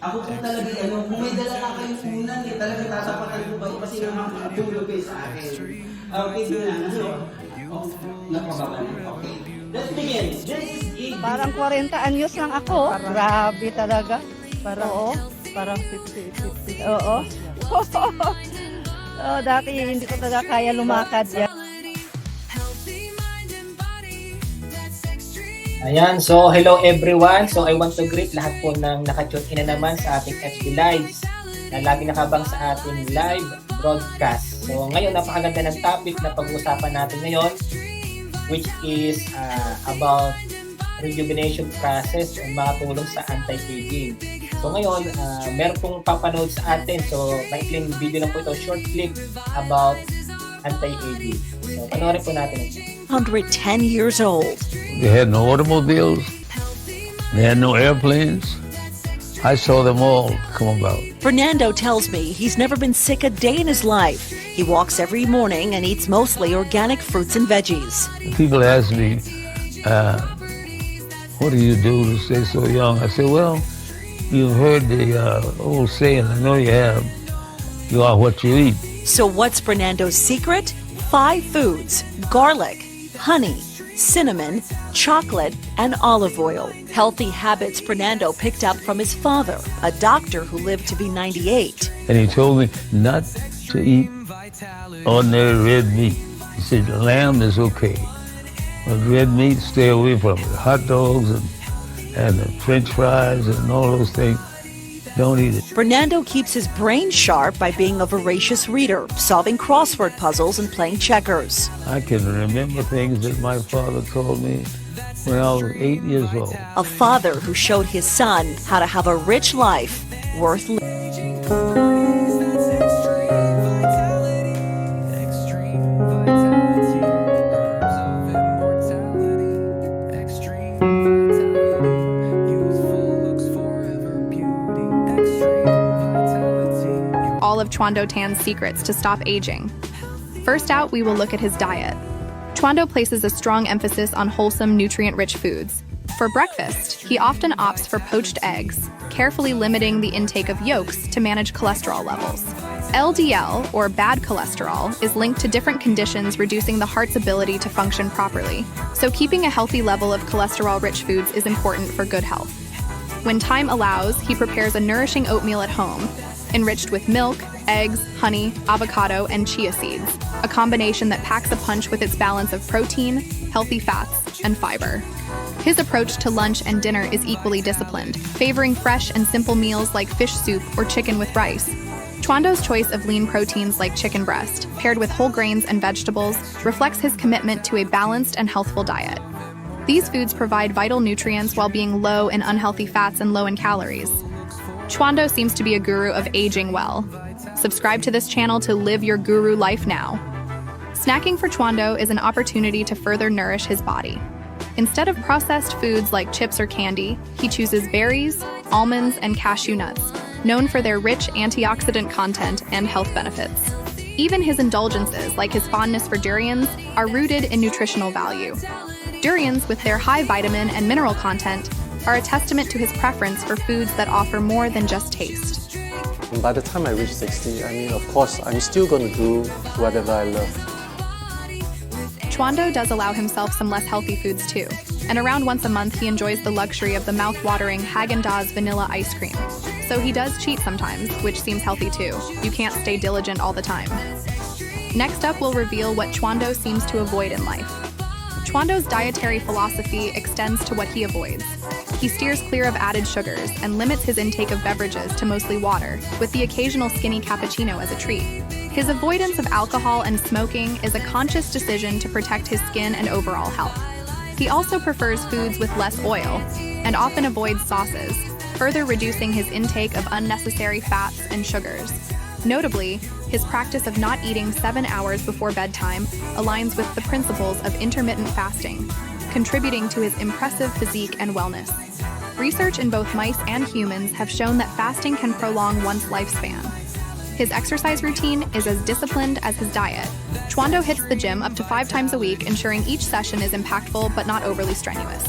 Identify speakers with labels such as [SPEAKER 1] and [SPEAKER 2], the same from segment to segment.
[SPEAKER 1] Ako po talaga, kung may dala na kayong unan, talaga tatapatan ko ba kasi naman tulog kayo sa akin. Okay, doon lang. Oh, napababa na. Okay. Let's begin. This is a...
[SPEAKER 2] Parang 40 anyos lang ako. Grabe talaga. Oo.
[SPEAKER 3] Parang 50.
[SPEAKER 2] Oo. Oh, dati hindi ko talaga kaya lumakad yan.
[SPEAKER 4] Ayan, so hello everyone. So I want to greet lahat po ng nakatune in na naman sa ating FB Lives na lagi nakabang sa ating live broadcast. So ngayon, napakaganda ng topic na pag-uusapan natin ngayon, which is about rejuvenation process o makatulong sa anti-aging. So ngayon, meron pong papanood sa atin. So maikling video lang po ito, short clip about anti-aging. So panoorin po natin ito.
[SPEAKER 5] 110 years old.
[SPEAKER 6] They had no automobiles. They had no airplanes. I saw them all come about.
[SPEAKER 5] Fernando tells me he's never been sick a day in his life. He walks every morning and eats mostly organic fruits and veggies.
[SPEAKER 6] People ask me, what do you do to stay so young? I say, well, you've heard the old saying, I know you have, you are what you eat.
[SPEAKER 5] So what's Fernando's secret? 5 foods: garlic, honey, cinnamon, chocolate, and olive oil. Healthy habits Fernando picked up from his father, a doctor who lived to be 98.
[SPEAKER 6] And he told me not to eat ordinary red meat. He said, lamb is okay, but red meat, stay away from it. Hot dogs and the French fries and all those things, don't eat it.
[SPEAKER 5] Fernando keeps his brain sharp by being a voracious reader, solving crossword puzzles and playing checkers.
[SPEAKER 6] I can remember things that my father told me when I was 8 years old.
[SPEAKER 5] A father who showed his son how to have a rich life worth living.
[SPEAKER 7] All of Chwando Tan's secrets to stop aging. First out, we will look at his diet. Chwando places a strong emphasis on wholesome, nutrient-rich foods. For breakfast, he often opts for poached eggs, carefully limiting the intake of yolks to manage cholesterol levels. LDL, or bad cholesterol, is linked to different conditions reducing the heart's ability to function properly, so keeping a healthy level of cholesterol-rich foods is important for good health. When time allows, he prepares a nourishing oatmeal at home, enriched with milk, eggs, honey, avocado, and chia seeds, a combination that packs a punch with its balance of protein, healthy fats, and fiber. His approach to lunch and dinner is equally disciplined, favoring fresh and simple meals like fish soup or chicken with rice. Chwando's choice of lean proteins like chicken breast, paired with whole grains and vegetables, reflects his commitment to a balanced and healthful diet. These foods provide vital nutrients while being low in unhealthy fats and low in calories. Chwando seems to be a guru of aging well. Subscribe to this channel to live your guru life now. Snacking for Chwando is an opportunity to further nourish his body. Instead of processed foods like chips or candy, he chooses berries, almonds, and cashew nuts, known for their rich antioxidant content and health benefits. Even his indulgences, like his fondness for durians, are rooted in nutritional value. Durians, with their high vitamin and mineral content, are a testament to his preference for foods that offer more than just taste.
[SPEAKER 8] By the time I reach 60, of course, I'm still going to do whatever I love.
[SPEAKER 7] Chwando does allow himself some less healthy foods too, and around once a month he enjoys the luxury of the mouth-watering Häagen-Dazs vanilla ice cream. So he does cheat sometimes, which seems healthy too. You can't stay diligent all the time. Next up, we'll reveal what Chwando seems to avoid in life. Chwando's dietary philosophy extends to what he avoids. He steers clear of added sugars and limits his intake of beverages to mostly water, with the occasional skinny cappuccino as a treat. His avoidance of alcohol and smoking is a conscious decision to protect his skin and overall health. He also prefers foods with less oil, and often avoids sauces, further reducing his intake of unnecessary fats and sugars. Notably, his practice of not eating 7 hours before bedtime aligns with the principles of intermittent fasting, contributing to his impressive physique and wellness. Research in both mice and humans have shown that fasting can prolong one's lifespan. His exercise routine is as disciplined as his diet. Chwando hits the gym up to 5 times a week, ensuring each session is impactful but not overly strenuous.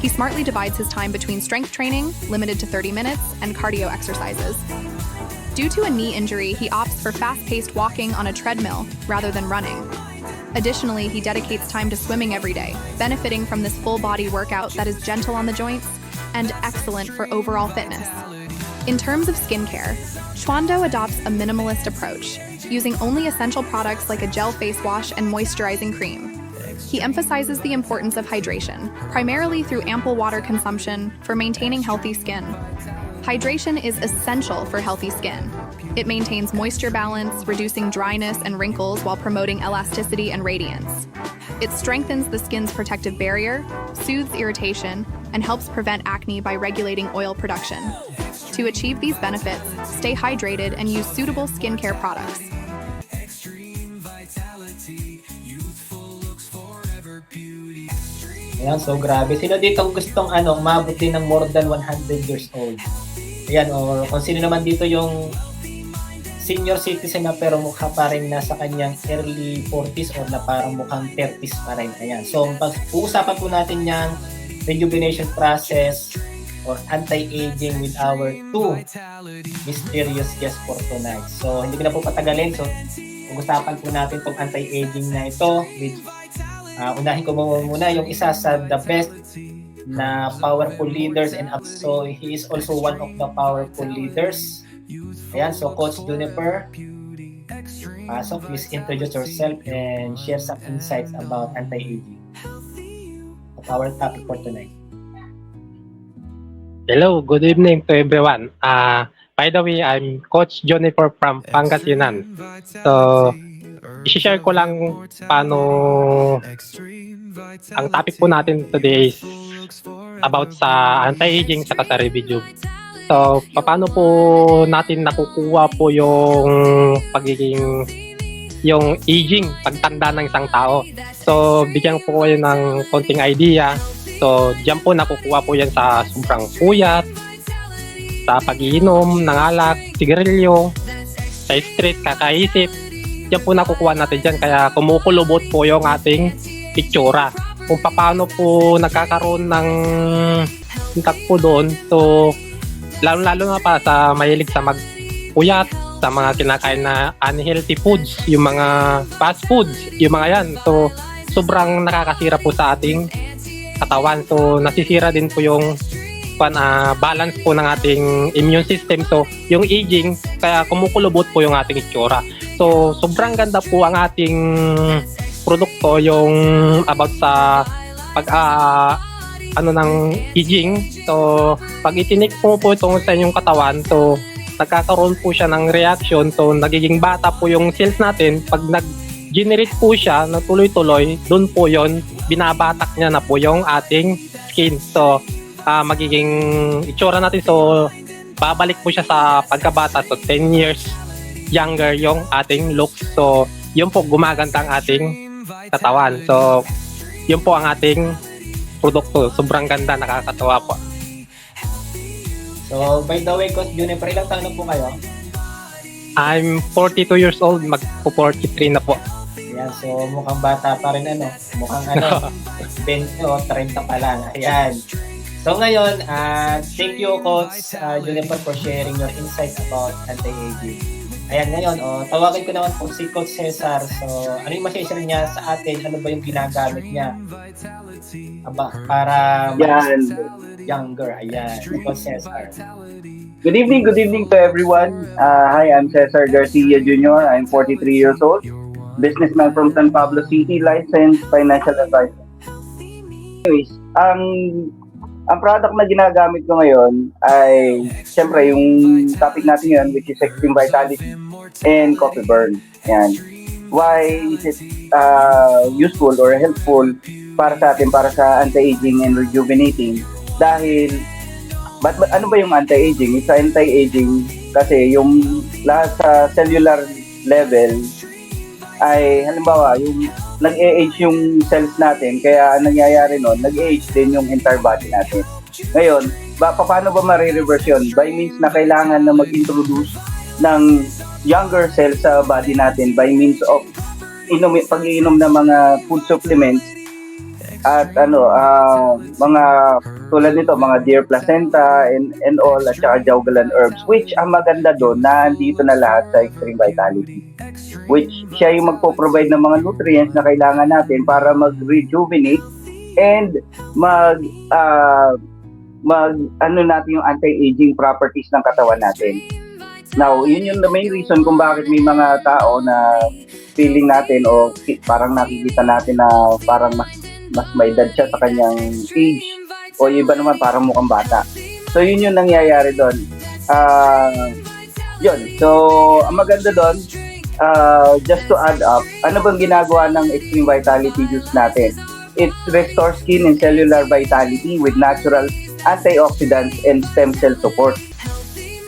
[SPEAKER 7] He smartly divides his time between strength training, limited to 30 minutes, and cardio exercises. Due to a knee injury, he opts for fast-paced walking on a treadmill rather than running. Additionally, he dedicates time to swimming every day, benefiting from this full-body workout that is gentle on the joints and excellent for overall fitness. In terms of skincare, Chwando adopts a minimalist approach, using only essential products like a gel face wash and moisturizing cream. He emphasizes the importance of hydration, primarily through ample water consumption for maintaining healthy skin. Hydration is essential for healthy skin. It maintains moisture balance, reducing dryness and wrinkles while promoting elasticity and radiance. It strengthens the skin's protective barrier, soothes irritation, and helps prevent acne by regulating oil production. To achieve these benefits, stay hydrated and use suitable skincare products.
[SPEAKER 4] Ayan, so grabe. Sino dito gustong umabot din ng more than 100 years old? Ayan, o kung sino naman dito yung senior citizen na pero mukha pa rin nasa kanyang early 40s or na parang mukhang 30s pa rin. Ayan. So, uusapan po natin yung rejuvenation process or anti-aging with our two mysterious guests for tonight. So, hindi ko na po patagalin. So, pag-usapan po natin itong anti-aging na ito with unahin ko muna yung isa sa the best na powerful leaders and so he is also one of the powerful leaders. Ayan, so Coach Juniper, so please introduce yourself and share some insights about anti-aging. Our topic for tonight.
[SPEAKER 9] Hello, good evening to everyone. By the way, I'm Coach Juniper from Pangasinan. So, i-share ko lang paano ang topic po natin today is about sa anti-aging sa Rejuve. So, paano po natin nakukuha po yung pagiging yung aging, pagtanda ng isang tao. So, bigyan po kayo ng konting idea. So, diyan po nakukuha po yan sa sobrang puyat, sa pag-iinom ng alak, sigarilyo, sa street, kakaisip. Diyan po nakukuha natin dyan. Kaya kumukulubot po yung ating itsura. Kung paano po nagkakaroon ng impact po doon. So, lalo-lalo na pa sa mahilig sa magpuyat, sa mga kinakain na unhealthy foods, yung mga fast foods, yung mga yan. So, sobrang nakakasira po sa ating katawan. So, nasisira din po yung balance po ng ating immune system. So, yung aging, kaya kumukulubot po yung ating itsura. So, sobrang ganda po ang ating produkto, yung about sa ng aging. So, pag itinik po itong sa inyong katawan, so, nagkakaroon po siya ng reaction. So, nagiging bata po yung cells natin. Pag nag-generate po siya na tuloy-tuloy, doon po yon binabatak niya na po yung ating skin. So, magiging itsura natin. So, babalik po siya sa pagkabata. So, 10 years younger yung ating looks. So, yun po gumaganda ang ating katawan. So, yun po ang ating produkto. Sobrang ganda, nakakatawa po.
[SPEAKER 4] So, by the way, Coach Juniper, ilang taon na po kayo?
[SPEAKER 9] I'm 42 years old, magpo-43 na po.
[SPEAKER 4] Ayan, so mukhang bata pa rin mukhang 20 o 30 pa lang. Ayan. So ngayon, thank you Coach Juniper for sharing your insights about anti-aging. Ayan, ngayon, tawagin ko naman po si Coach Cesar. So, ano yung ma-share niya sa atin? Ano ba yung ginagamit niya? Para younger. Ayan, Coach Cesar.
[SPEAKER 10] Good evening to everyone. Hi, I'm Cesar Garcia Jr. I'm 43 years old. Businessman from San Pablo City, licensed financial advisor. Anyways, ang product na ginagamit ko ngayon ay siyempre yung topic natin ngayon, which is Extreme Vitality and Coffee Burn. Yan. Why is it useful or helpful para sa atin, para sa anti-aging and rejuvenating? Dahil, ano ba yung anti-aging? It's anti-aging kasi yung lahat sa cellular level ay halimbawa yung nag-age yung cells natin, kaya nangyayari nun, nag-age din yung entire body natin. Ngayon, paano ba marireverse yun? By means na kailangan na mag-introduce ng younger cells sa body natin by means of pag-iinom ng mga food supplements at mga tulad nito, mga deer placenta and all, at saka Jaugalan herbs, which ang maganda doon na andito na lahat sa Extreme Vitality, which siya yung magpo-provide ng mga nutrients na kailangan natin para mag-rejuvenate and natin yung anti-aging properties ng katawan natin. Now, yun yung the main reason kung bakit may mga tao na feeling natin o parang nakikita natin na parang mas may edad siya sa kanyang age, o iba naman parang mukhang bata. So yun yung nangyayari doon. Yun. So ang maganda doon, just to add up, ano bang ginagawa ng Extreme Vitality Juice natin? It restores skin and cellular vitality with natural antioxidants and stem cell support.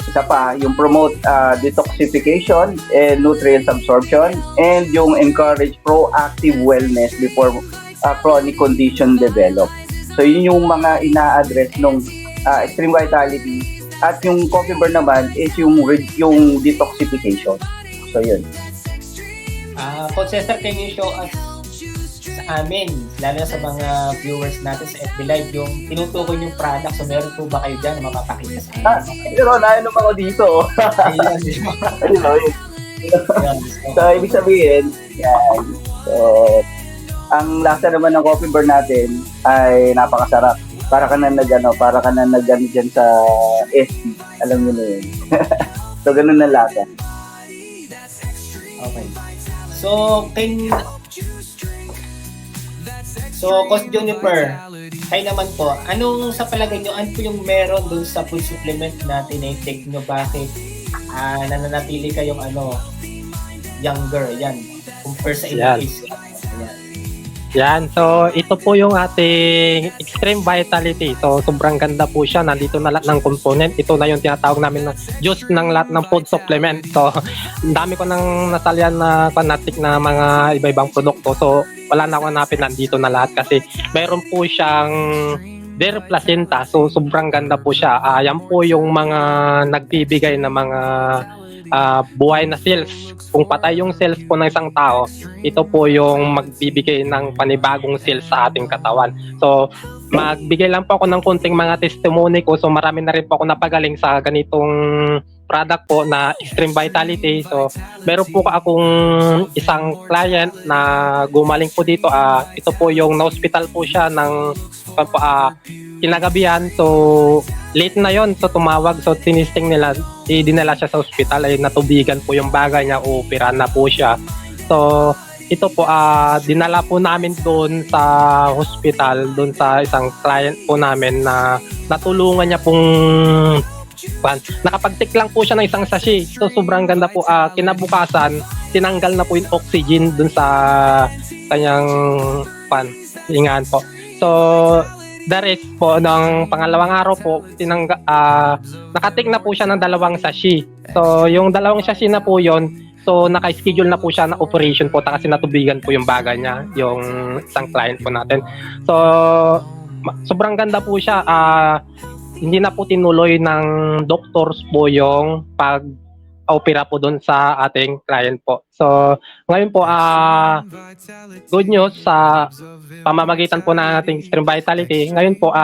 [SPEAKER 10] Isa pa, yung promote detoxification and nutrients absorption, and yung encourage proactive wellness before chronic condition develop. So yun yung mga ina-address ng Extreme Vitality. At yung Coffee Burn naman is yung detoxification. So yun.
[SPEAKER 4] Coach Cesar, can you show us sa amin, lalo na sa mga viewers natin sa FB Live, yung tinutukoy yung product? So meron po ba kayo dyan na mapapakita sa amin?
[SPEAKER 10] Pero naman ako dito. So ibig sabihin, yan. So ang lasa naman ng Coffee Burn natin ay napakasarap. Para ka na nag-ano dyan sa SB. Alam mo na yun. So ganun na lasa.
[SPEAKER 4] Okay. So, Coach Juniper, kayo naman po, anong sa palagay nyo, ano po yung meron dun sa food supplement natin na i-take nyo? Bakit nananatili kayong younger, yan, compare sa inyong age?
[SPEAKER 9] Yan, so ito po yung ating Extreme Vitality. So sobrang ganda po siya, nandito na lahat ng component. Ito na yung tinatawag namin na juice ng lahat ng food supplement. So ang dami ko nang nasalyan na fanatic na mga iba-ibang produkto. So wala na akong hanapin, nandito na lahat kasi mayroon po siyang deer placenta. So sobrang ganda po siya. Yan po yung mga nagbibigay na mga buhay na cells. Kung patay yung cells po ng isang tao, ito po yung magbibigay ng panibagong cells sa ating katawan. So, magbigay lang po ako ng konting mga testimony ko. So, marami na rin po ako napagaling sa ganitong product po na Extreme Vitality. So, meron po akong isang client na gumaling po dito. Ito po yung na-hospital po siya ng kinagabihan. So, late na yon. So, tumawag. So, tinisting nila. Dinala siya sa hospital. Ay natubigan po yung bagay niya. Opera na po siya. So, ito po, dinala po namin doon sa hospital, doon sa isang client po namin na natulungan niya pong nakapag-take lang po siya ng isang sachet. So, sobrang ganda po. Kinabukasan, tinanggal na po yung oxygen doon sa kanyang hingaan po. So, the rest po, ng pangalawang araw po, nakatik na po siya ng 2 sachet. So, yung 2 sachet na po yon, so naka-schedule na po siya na operation po kasi natubigan po yung bagay niya, yung isang client po natin. So, sobrang ganda po siya. Hindi na po tinuloy ng doctors po yung pag-opera po doon sa ating client po. So, ngayon po, good news sa pamamagitan po ng ating Extreme Vitality. Ngayon po,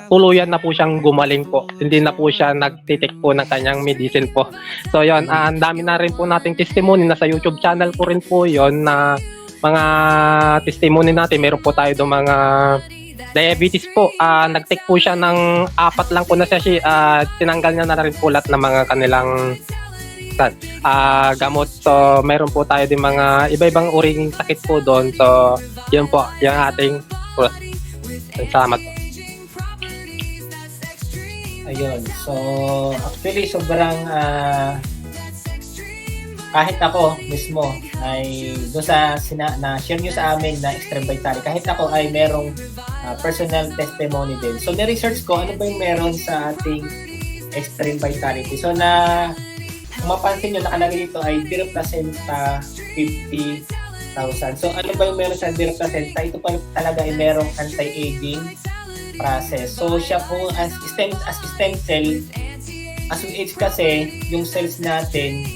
[SPEAKER 9] tuluyan na po siyang gumaling po. Hindi na po siya nagtitik po ng kanyang medicine po. So, yun, ang dami na rin po nating testimony. Nasa YouTube channel po rin po yun na mga testimony natin. Meron po tayo doon mga diabetes po. Nag-take po siya ng 4 lang po na siya. Tinanggal niya na rin po lahat ng mga kanilang gamot. So, meron po tayo din mga iba-ibang uring sakit po doon. So, yun po, yung ating salamat po.
[SPEAKER 4] Ayun. So, actually, sobrang kahit ako mismo ay doon sa na-share nyo sa amin na Extreme Vitality, kahit ako ay merong personal testimony din. So, na-research ko ano ba yung meron sa ating Extreme Vitality. So, kung mapansin nyo, nakalagay dito ay deer placenta 50,000. So, ano ba yung meron sa deer placenta? Ito pa talaga ay merong anti-aging process. So, siya po as stem cell, as we age kasi, yung cells natin,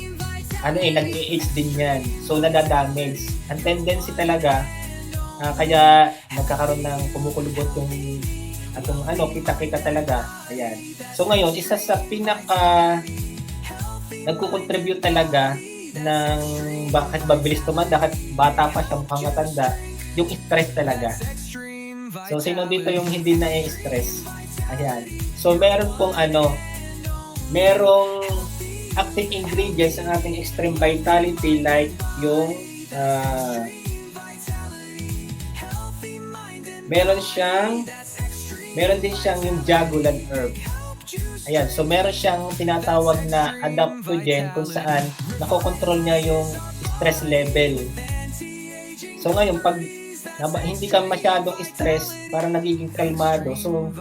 [SPEAKER 4] nag-age din yan. So, nadadamage. Ang tendency talaga, Kaya nagkakaroon ng kumukulubot yung atong kita-kita talaga. Ayan. So ngayon, isa sa pinaka nagko-contribute talaga ng bakit mabilis tumanda, bakit bata pa siya mukhang matanda, yung stress talaga. So sino dito yung hindi na-stress? Ayan. So meron pong merong active ingredients ng ating extreme vitality like yung meron din siyang yung jagulan herb. Ayan, so meron siyang tinatawag na adaptogen kung saan nakokontrol niya yung stress level. So ngayon, pag hindi ka masyadong stress, parang nagiging kalmado, so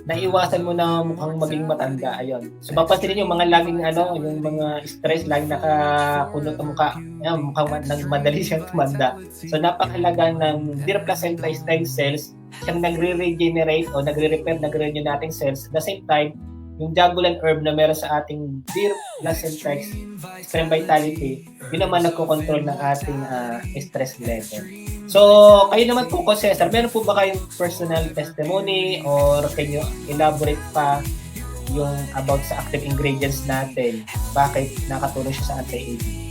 [SPEAKER 4] naiwasan mo na mukhang maging matanda. Ayun. So papansin yung mga laging yung mga stress, laging nakakunot ang mukha. Ayun, mukhang madali siyang tumanda. So napakahalaga ng deer placenta stem cells, siyang nagre-regenerate o nagre-repair, nagre-renew nating cells. At the same time, yung jagulan herb na meron sa ating deer placenta extreme vitality, yun naman nagko-control ng ating stress level. So, kayo naman po, Cesar, meron po ba kayong personal testimony or can you elaborate pa yung about sa active ingredients natin? Bakit nakatulong siya sa anti-aging?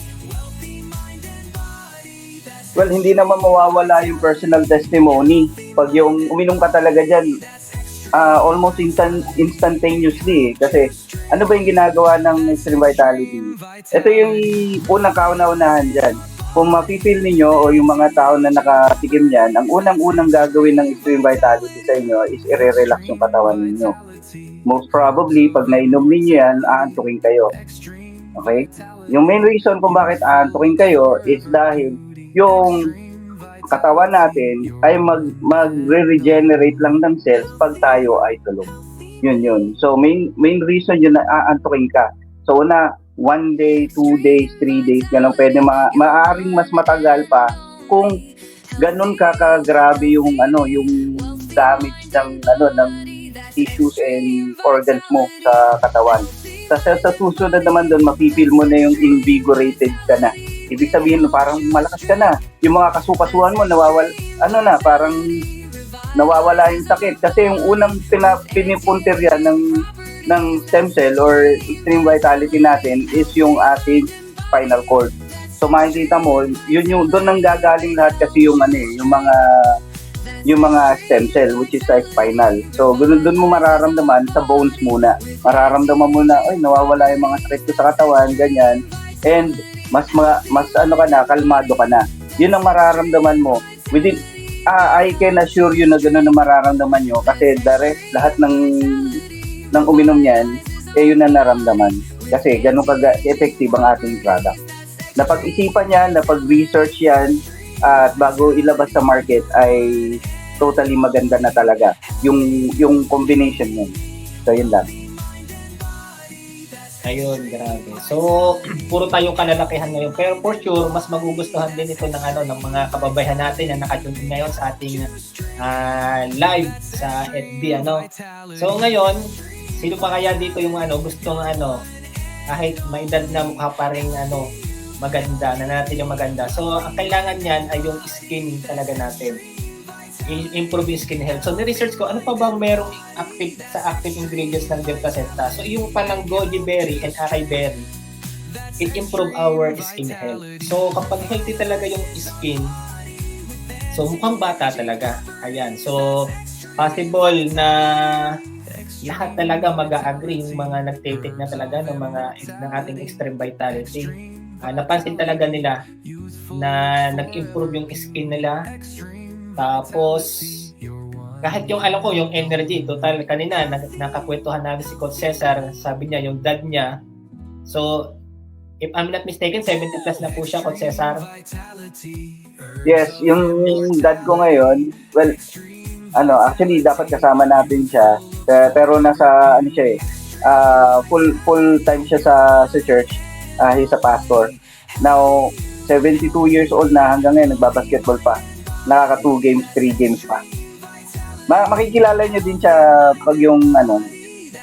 [SPEAKER 10] Well, hindi naman mawawala yung personal testimony. Pag yung uminom ka talaga dyan, almost instantaneously. Kasi ano ba yung ginagawa ng Extreme Vitality? Ito yung unang kauna-unahan dyan. Kung mapipil ninyo o yung mga tao na nakatikim yan, ang unang-unang gagawin ng Extreme Vitality sa inyo is i-relax yung katawan ninyo. Most probably, pag nainom ninyo yan, aantukin kayo. Okay? Yung main reason kung bakit aantukin kayo is dahil yung katawan natin ay mag-regenerate lang ng cells pag tayo ay tulog. Yun. So, main reason yun na aantukin ka. So, 1 day, 2 days, 3 days, ganun. Pwede maaaring mas matagal pa kung ganun kagrabe yung damage ng tissues and organs mo sa katawan. Sa susunod naman doon, mapipil mo na yung invigorated ka na. Ibig sabihin, parang malakas ka na. Yung mga kasukasuhan mo, parang nawawala yung sakit. Kasi yung unang pinipuntir yan ng stem cell or extreme vitality natin is yung ating spinal cord. So makikita mo, yun yung doon nang gagaling lahat kasi yung mga stem cell which is sa spinal. So doon mo mararamdaman sa bones muna. Mararamdaman mo na nawawala yung mga sakit ko sa katawan, ganyan. And mas kalmado ka na. Yun ang mararamdaman mo. I can assure you na gano'n na mararamdaman nyo kasi lahat ng uminom niyan, yun na naramdaman. Kasi ganun ka-effective ang ating product. Napag-isipan yan, napag-research yan, at bago ilabas sa market ay totally maganda na talaga yung combination niyan. So yun lang.
[SPEAKER 4] Ayun, grabe. So, puro tayong kalalakihan ngayon. Pero for sure, mas magugustuhan din ito ng mga kababayan natin na nakatune ngayon sa ating live sa FB, So, ngayon, sino pa kaya dito yung gustong kahit may edad na mukha pa rin maganda, natin yung maganda. So, ang kailangan niyan ay yung skin talaga natin. Improve yung skin health. So, ni-research ko, ano pa bang merong active ingredients ng deer placenta? So, yung palang goji berry and acai berry, it improve our skin health. So, kapag healthy talaga yung skin, so mukhang bata talaga. Ayan. So, possible na lahat talaga mag-a-agree yung mga nag-take na talaga ng ating extreme vitality. Napansin talaga nila na nag-improve yung skin nila. Tapos, kahit yung yung energy, total kanina, nakakwentuhan namin si Coach Cesar, sabi niya, yung dad niya. So, if I'm not mistaken, 70 plus na po siya, Coach Cesar.
[SPEAKER 10] Yes, yung dad ko ngayon, well, actually, dapat kasama natin siya. Pero nasa, full time siya sa church. He's a pastor. Now, 72 years old na, hanggang ngayon, nagbabasketball pa. Nakaka 2 games, 3 games pa. Makikilala nyo din siya pag yung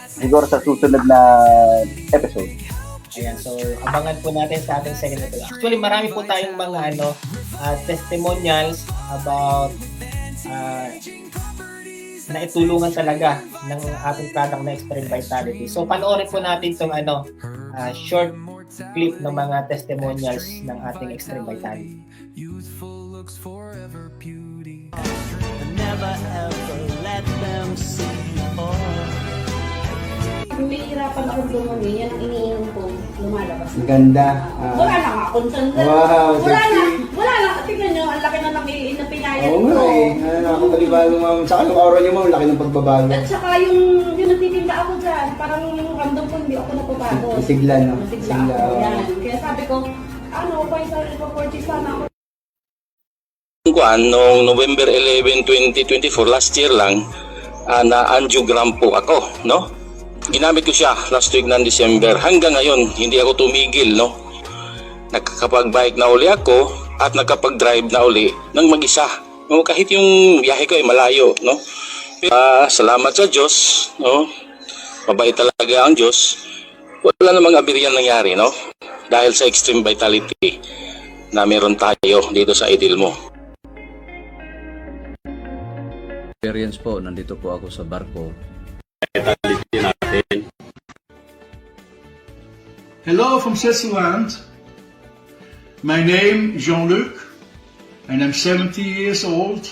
[SPEAKER 10] siguro sa susunod na episode.
[SPEAKER 4] Ayan, so abangan po natin sa ating second episode. Actually, marami po tayong mga testimonials about na itulungan talaga ng ating product na Extreme Vitality. So panoorin po natin itong short clip ng mga testimonials ng ating Extreme Vitality.
[SPEAKER 11] Kung may hirapan akong dumumi, yan ang iniinom ko, lumalabas.
[SPEAKER 1] Ganda.
[SPEAKER 11] Wala na nga, constant.
[SPEAKER 1] Wow,
[SPEAKER 11] Wala na. Tingnan nyo, ang laki na ng pinayat
[SPEAKER 1] Oo
[SPEAKER 11] ko.
[SPEAKER 1] nga eh. Nakakapalibago, ma'am. Tsaka yung aura niyo, ma'am, laki ng pagbabago.
[SPEAKER 11] At saka yung nagtitinda ako dyan, parang yung ramdam ko hindi ako napabago.
[SPEAKER 1] Nasigla, no?
[SPEAKER 11] Nasigla ako.
[SPEAKER 1] oo.
[SPEAKER 11] Yan. Kaya sabi ko, point sa report sana ako.
[SPEAKER 12] Noong November 11, 2024, last year lang, na-angiogram po ako, no? Ginamit ko siya last week ng December. Hanggang ngayon, hindi ako tumigil, no? Nakakapag-bike na uli ako at nakapag-drive na uli ng mag-isa. No? Kahit yung biyahe ko ay malayo, no? Salamat sa Diyos, no? Mabait talaga ang Diyos. Wala namang aberyan nangyari, no? Dahil sa Extreme Vitality na meron tayo dito sa Idilmo.
[SPEAKER 13] Experience po, nandito po ako sa barko.
[SPEAKER 14] Hello from Switzerland. My name is Jean-Luc and I'm 70 years old.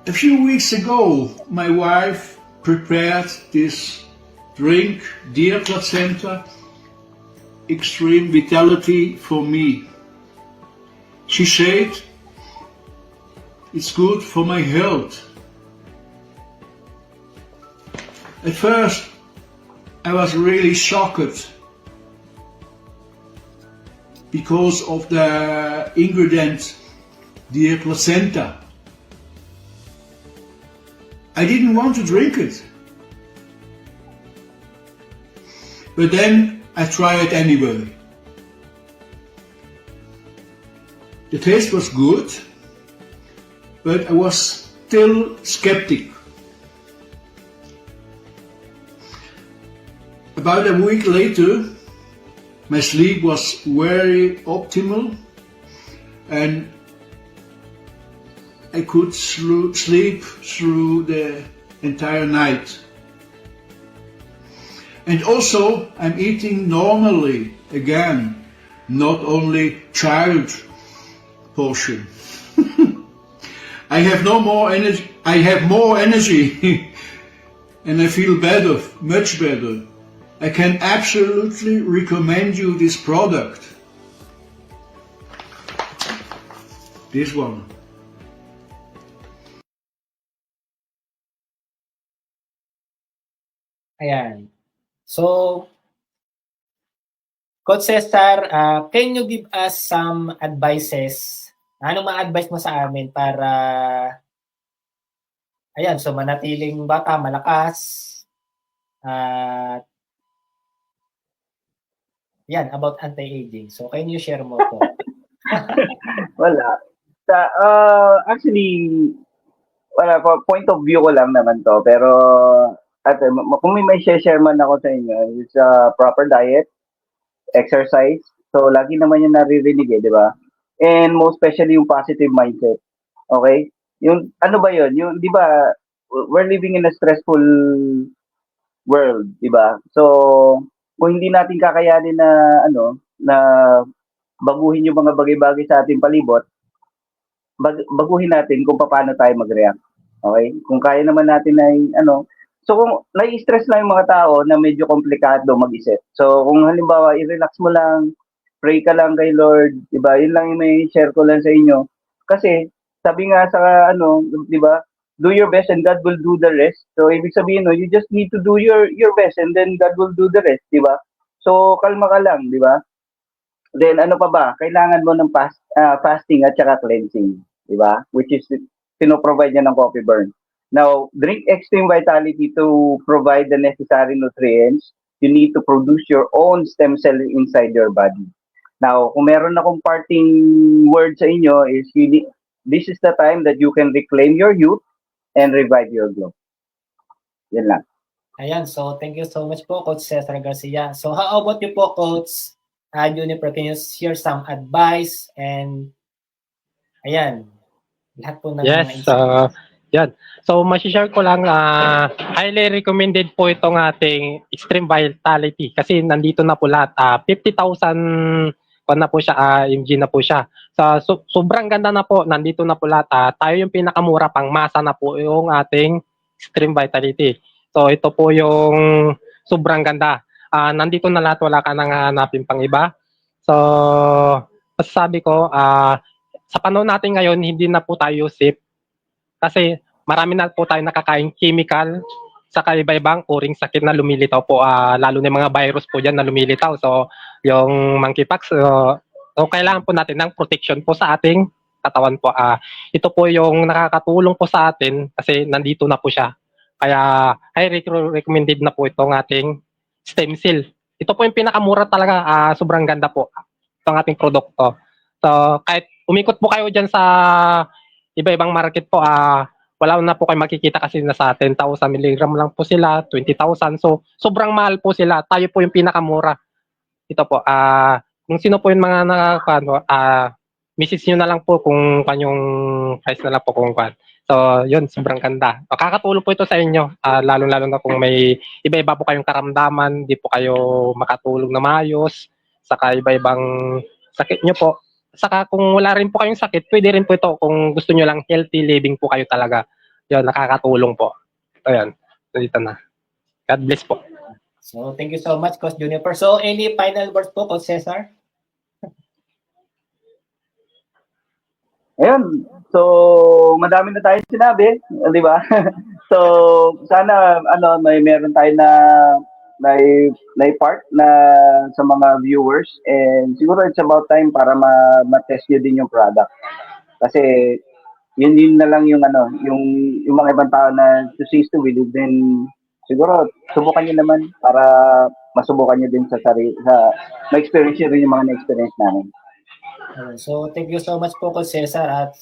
[SPEAKER 14] A few weeks ago, my wife prepared this drink, Dear Placenta Extreme Vitality, for me. She said it's good for my health. At first, I was really shocked because of the ingredient, Dear Placenta. I didn't want to drink it. But then I tried it anyway. The taste was good, but I was still skeptic. About a week later, my sleep was very optimal and I could sleep through the entire night. And also, I'm eating normally again, not only child portion. I have no more energy. I have more energy and I feel better, much better. I can absolutely recommend you this product. This one.
[SPEAKER 4] Ayan. So, Coach Cesar, can you give us some advices? Anong ma-advise mo sa amin para ayan, so manatiling bata, malakas, at yan, about anti-aging. So, can you share mo po?
[SPEAKER 10] Wala. Actually, wala po. Point of view ko lang naman to. Pero, kung may share man ako sa inyo, is proper diet, exercise. So, lagi naman yung naririnig di ba? And most especially yung positive mindset. Okay? Yung, ano ba yun? Yung, di ba, we're living in a stressful world, di ba? So, kung hindi natin kakayanin na baguhin yung mga bagay-bagay sa ating palibot, baguhin natin kung paano tayo mag-react. Okay? Kung kaya naman natin so kung nai-stress lang yung mga tao na medyo komplikado mag-isip. So kung halimbawa i-relax mo lang, pray ka lang kay Lord, 'di ba? Yun lang yung may share ko lang sa inyo. Kasi sabi nga sa 'di ba? Do your best and God will do the rest. So ibig sabihin you just need to do your best and then God will do the rest, 'di ba? So kalma ka lang, 'di ba? Then ano pa ba? Kailangan mo ng fasting at saka cleansing, 'di ba? Which is pino-provide niya ng Coffee Burn. Now, drink Extreme Vitality to provide the necessary nutrients. You need to produce your own stem cell inside your body. Now, kung meron akong parting word sa inyo is this is the time that you can reclaim your youth and revive your glow. Yan lang.
[SPEAKER 4] Ayan, so thank you so much po, Coach Cesar Garcia. So how about you po, Coach Juniper? Can you share some advice and Ayan. Lahat po ng
[SPEAKER 9] Yes,
[SPEAKER 4] mga
[SPEAKER 9] yan. So, share ko lang, highly recommended po itong ating Extreme Vitality kasi nandito na po lahat. 50,000 pa na po siya, mg na po siya. Sobrang ganda na po, nandito na po lahat. Tayo yung pinakamura, pang masa na po yung ating Extreme Vitality. So, ito po yung sobrang ganda. Nandito na lahat, wala ka nang hanapin pang iba. So, masasabi ko, sa panahon natin ngayon, hindi na po tayo safe kasi marami na po tayo nakakain chemical sa iba-ibang uring sakit na lumilitaw po, lalo na yung mga virus po dyan na lumilitaw. So, yung monkeypox, so kailangan po natin ng protection po sa ating katawan po. Ito po yung nakakatulong po sa atin kasi nandito na po siya. Kaya, highly recommended na po itong ating stem cell. Ito po yung pinakamura talaga, sobrang ganda po itong ating produkto. So, kahit umikot po kayo dyan sa iba-ibang market po, wala na po kayo makikita kasi nasa 10,000 mg lang po sila, 20,000. So, sobrang mahal po sila. Tayo po yung pinakamura. Ito po, kung sino po yung mga message nyo na lang po kung kanyang price na lang po kung kan. So, yun, sobrang ganda. Kakatulong po ito sa inyo, lalo-lalo na kung may iba-iba po kayong karamdaman, di po kayo makatulog na maayos, saka iba-ibang sakit nyo po. Saka kung wala rin po kayong sakit, pwede rin po ito kung gusto nyo lang healthy living po kayo talaga. Yun, nakakatulong po. Ayan, dito na. God bless po.
[SPEAKER 4] So, thank you so much, Coach Juniper. So, any final words po, Coach Cesar?
[SPEAKER 10] Ayun. So, madami na tayo sinabi, di ba? So, sana may meron tayo na part na sa mga viewers, and siguro it's about time para ma-test nyo din yung product. Kasi yun na lang yung yung mga ibang tao na to cease to believe, then siguro subukan nyo naman para masubukan nyo din sa sarili, ma-experience nyo rin yung mga na-experience namin.
[SPEAKER 4] So, thank you so much po, Coach Cesar, at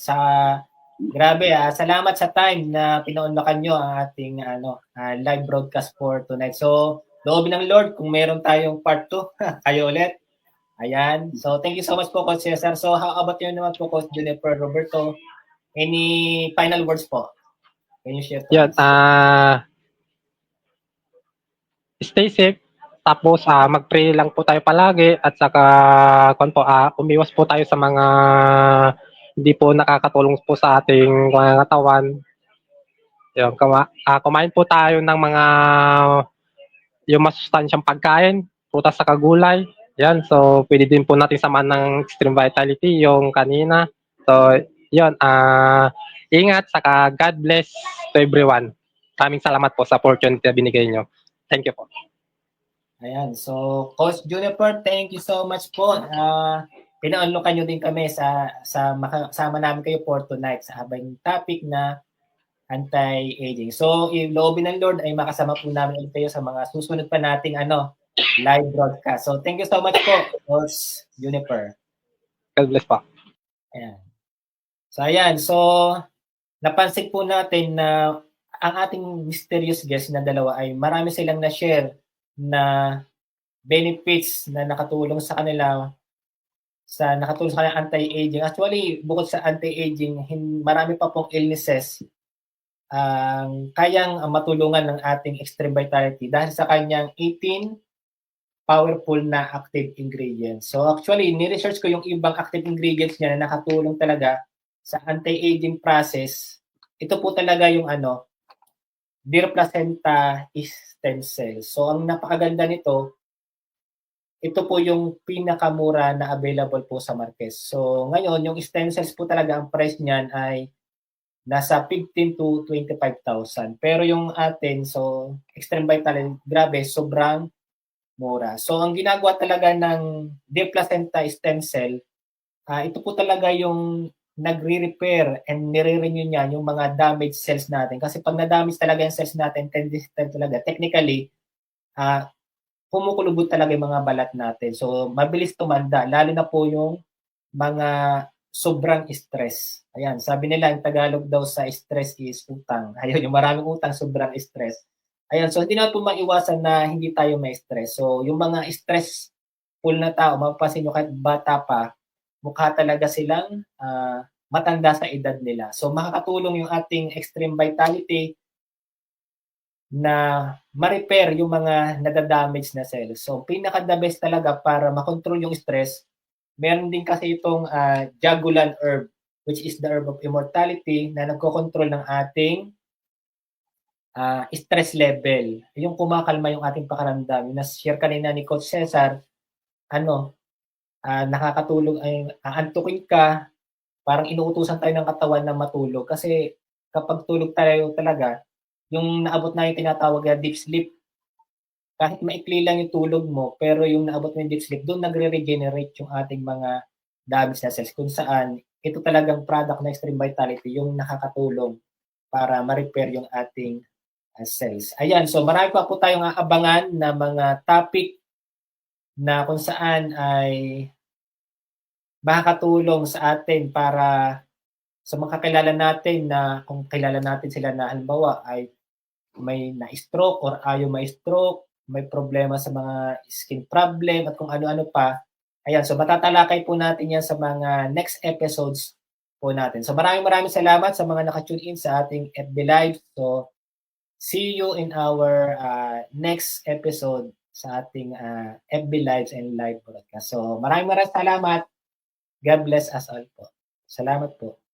[SPEAKER 4] grabe, salamat sa time na pinaunlakan nyo ang ating live broadcast for tonight. So, loobin ng Lord, kung meron tayong part 2, kayo ulit. Ayan. So, thank you so much po, Coach Cesar. So, how about you naman po, Coach Juniper Roberto? Any final words po? Can you share?
[SPEAKER 9] Yan, stay safe. Tapos mag-pray lang po tayo palagi at saka umiwas po tayo sa mga hindi po nakakatulong po sa ating katawan. Yung, kumain po tayo ng mga yung masustansyang pagkain, prutas sa kagulay. Yan, so pwede din po natin samahan ng Extreme Vitality yung kanina. So, yun, ingat, saka God bless to everyone. Maraming salamat po sa opportunity na binigay nyo. Thank you po.
[SPEAKER 4] Ayan. So, Coach Juniper, thank you so much po. Pinaunlokan nyo din kami sa makasama namin kayo for tonight sa habang topic na anti-aging. So, loobin ng Lord ay makasama po namin ulit kayo sa mga susunod pa nating live broadcast. So, thank you so much po, Coach Juniper.
[SPEAKER 9] God bless po.
[SPEAKER 4] Ayan. So, ayan. So, napansin po natin na ang ating mysterious guest na dalawa ay marami silang na-share na benefits na nakatulong sa kanila anti-aging. Actually, bukod sa anti-aging, marami pa pong illnesses kayang matulungan ng ating Extreme Vitality dahil sa kanyang 18 powerful na active ingredients. So actually, ni-research ko yung ibang active ingredients niya na nakatulong talaga sa anti-aging process. Ito po talaga yung deer placenta stem cell. So, ang napakaganda nito, ito po yung pinakamura na available po sa market. So, ngayon, yung stem cells po talaga, ang price niyan ay nasa 15 to 25,000. Pero yung atin, so, Extreme Vitality, grabe, sobrang mura. So, ang ginagawa talaga ng deer placenta stem cell, ito po talaga yung nagre-repair and nire-renew niya yung mga damaged cells natin. Kasi pag na-damage talaga yung cells natin, talaga, technically, kumukulubot talaga yung mga balat natin. So, mabilis tumanda, lalo na po yung mga sobrang stress. Ayan, sabi nila, yung Tagalog daw sa stress is utang. Ayun, yung maraming utang, sobrang stress. Ayan, so hindi na po maiwasan na hindi tayo may stress. So, yung mga stressful na tao, mapapansin nyo kahit bata pa, mukha talaga silang matanda sa edad nila. So makakatulong yung ating Extreme Vitality na ma-repair yung mga nadadamage na cells. So pinaka-the best talaga para makontrol yung stress, meron din kasi itong Jagulan herb, which is the herb of immortality na nagko-control ng ating stress level. Yung kumakalma yung ating pakaramdam. Yung na-share kanina ni Coach Cesar, nakakatulong, antukin ka, parang inuutusan tayo ng katawan na matulog. Kasi kapag tulog tayo talaga, yung naabot na yung tinatawag na deep sleep, kahit maikli lang yung tulog mo, pero yung naabot mo yung deep sleep, doon nagre-regenerate yung ating mga damage na cells. Kung saan, ito talagang product na Extreme Vitality, yung nakakatulong para ma-repair yung ating cells. Ayan, so marami pa po tayong aabangan na mga topic na kung saan ay makakatulong sa atin para sa mga kakilala natin na kung kilala natin sila na halimbawa ay may na-stroke or ayaw ma-stroke, may problema sa mga skin problem at kung ano-ano pa. Ayan, so matatalakay po natin yan sa mga next episodes po natin. So maraming salamat sa mga naka-tune in sa ating FB Live. So see you in our next episode sa ating FB Lives and live broadcast. So maraming salamat. God bless us all po. Salamat po.